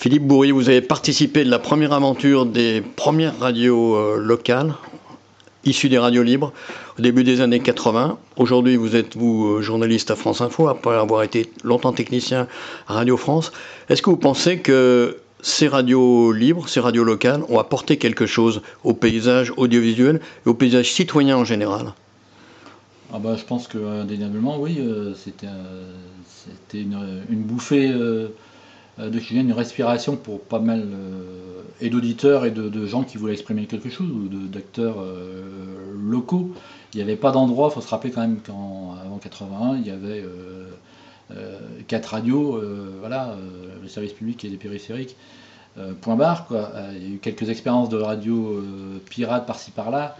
Philippe Bourri, vous avez participé de la première aventure des premières radios locales, issues des radios libres, au début des années 80. Aujourd'hui, vous êtes, journaliste à France Info, après avoir été longtemps technicien à Radio France. Est-ce que vous pensez que ces radios libres, ces radios locales, ont apporté quelque chose au paysage audiovisuel et au paysage citoyen en général? Je pense que indéniablement, oui, c'était une bouffée d'oxygène, une respiration pour pas mal et d'auditeurs et de gens qui voulaient exprimer quelque chose, ou d'acteurs locaux. Il n'y avait pas d'endroit, il faut se rappeler quand même qu'avant 81, il y avait 4 radios, le service public et les périphériques, point barre, quoi. Il y a eu quelques expériences de radio pirates par-ci par-là,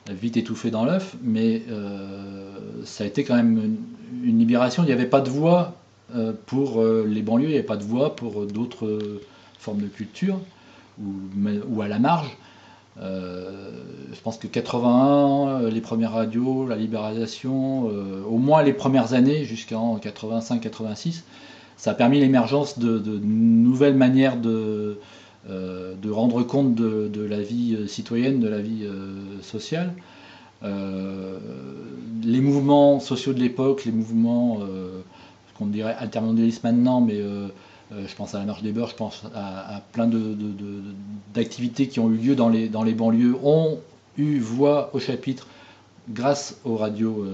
vite étouffé dans l'œuf, mais ça a été quand même une libération. Il n'y avait pas de voix pour les banlieues, il n'y avait pas de voix pour d'autres formes de culture, ou à la marge. Je pense que 81, les premières radios, la libéralisation, au moins les premières années jusqu'en 85-86, ça a permis l'émergence de nouvelles manières de rendre compte de la vie citoyenne, de la vie sociale. Les mouvements sociaux de l'époque, les mouvements, qu'on dirait altermondialistes maintenant, mais je pense à la marche des beurs, je pense à plein d'activités qui ont eu lieu dans les banlieues, ont eu voix au chapitre grâce aux radios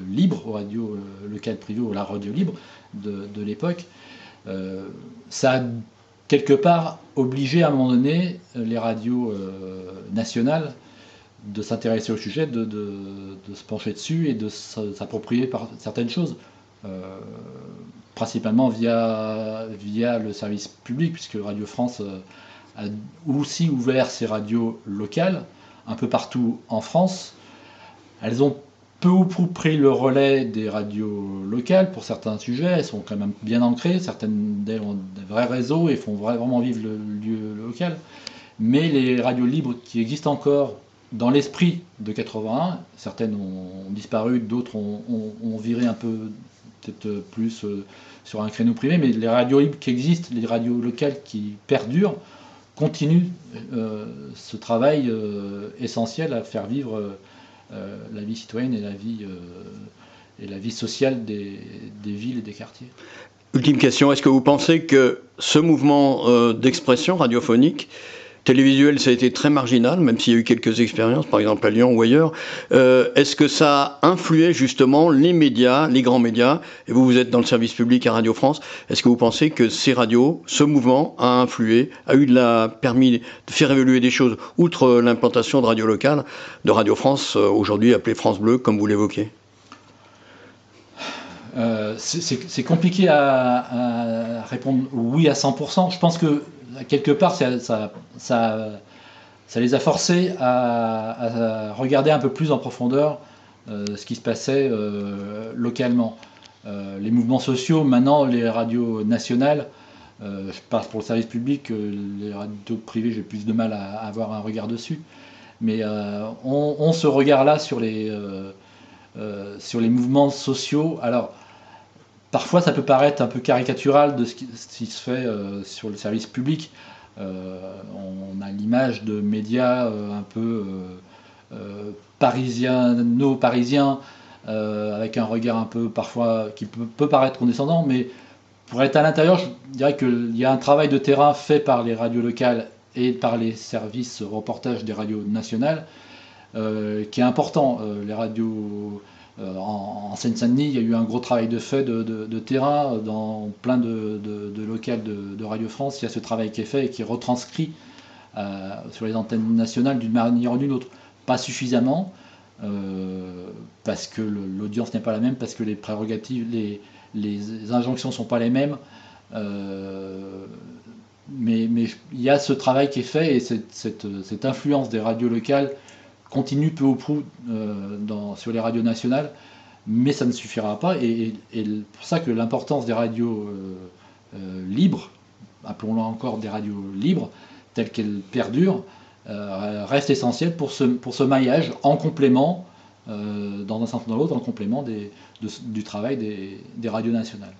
libres, aux radios locales privées, ou à la radio libre de l'époque. Ça a quelque part obligé à un moment donné les radios nationales de s'intéresser au sujet, de se pencher dessus et de s'approprier certaines choses, principalement via le service public, puisque Radio France a aussi ouvert ses radios locales un peu partout en France. Elles ont peu ou prou pris le relais des radios locales pour certains sujets, elles sont quand même bien ancrées, certaines d'elles ont des vrais réseaux et font vraiment vivre le lieu local. Mais les radios libres qui existent encore dans l'esprit de 81, certaines ont disparu, d'autres ont viré un peu, peut-être plus sur un créneau privé, mais les radios libres qui existent, les radios locales qui perdurent, continuent ce travail essentiel à faire vivre la vie citoyenne et la vie sociale des villes et des quartiers. Ultime question, est-ce que vous pensez que ce mouvement d'expression radiophonique, télévisuel, ça a été très marginal, même s'il y a eu quelques expériences, par exemple à Lyon ou ailleurs, est-ce que ça a influé justement les médias, les grands médias, et vous êtes dans le service public à Radio France, est-ce que vous pensez que ces radios, ce mouvement a influé, permis de faire évoluer des choses, outre l'implantation de radios locales, de Radio France, aujourd'hui appelée France Bleu, comme vous l'évoquez? C'est compliqué à répondre oui à 100%. Je pense que quelque part ça les a forcés à regarder un peu plus en profondeur ce qui se passait localement. Les mouvements sociaux, maintenant les radios nationales, je parle pour le service public, les radios privées j'ai plus de mal à avoir un regard dessus, mais on ce regard-là sur les mouvements sociaux. Alors parfois, ça peut paraître un peu caricatural de ce qui se fait sur le service public. On a l'image de médias un peu parisiens, avec un regard un peu parfois qui peut paraître condescendant, mais pour être à l'intérieur, je dirais qu'il y a un travail de terrain fait par les radios locales et par les services reportage des radios nationales qui est important. Les radios en Seine-Saint-Denis, il y a eu un gros travail de fait de terrain dans plein de locales de Radio France. Il y a ce travail qui est fait et qui est retranscrit sur les antennes nationales d'une manière ou d'une autre. Pas suffisamment, parce que l'audience n'est pas la même, parce que les prérogatives, les injonctions ne sont pas les mêmes. Mais il y a ce travail qui est fait et cette influence des radios locales continue peu ou prou sur les radios nationales, mais ça ne suffira pas. Et pour ça que l'importance des radios libres, appelons-les encore des radios libres, telles qu'elles perdurent, reste essentielle pour ce maillage en complément, dans un sens ou dans l'autre, en complément du travail des radios nationales.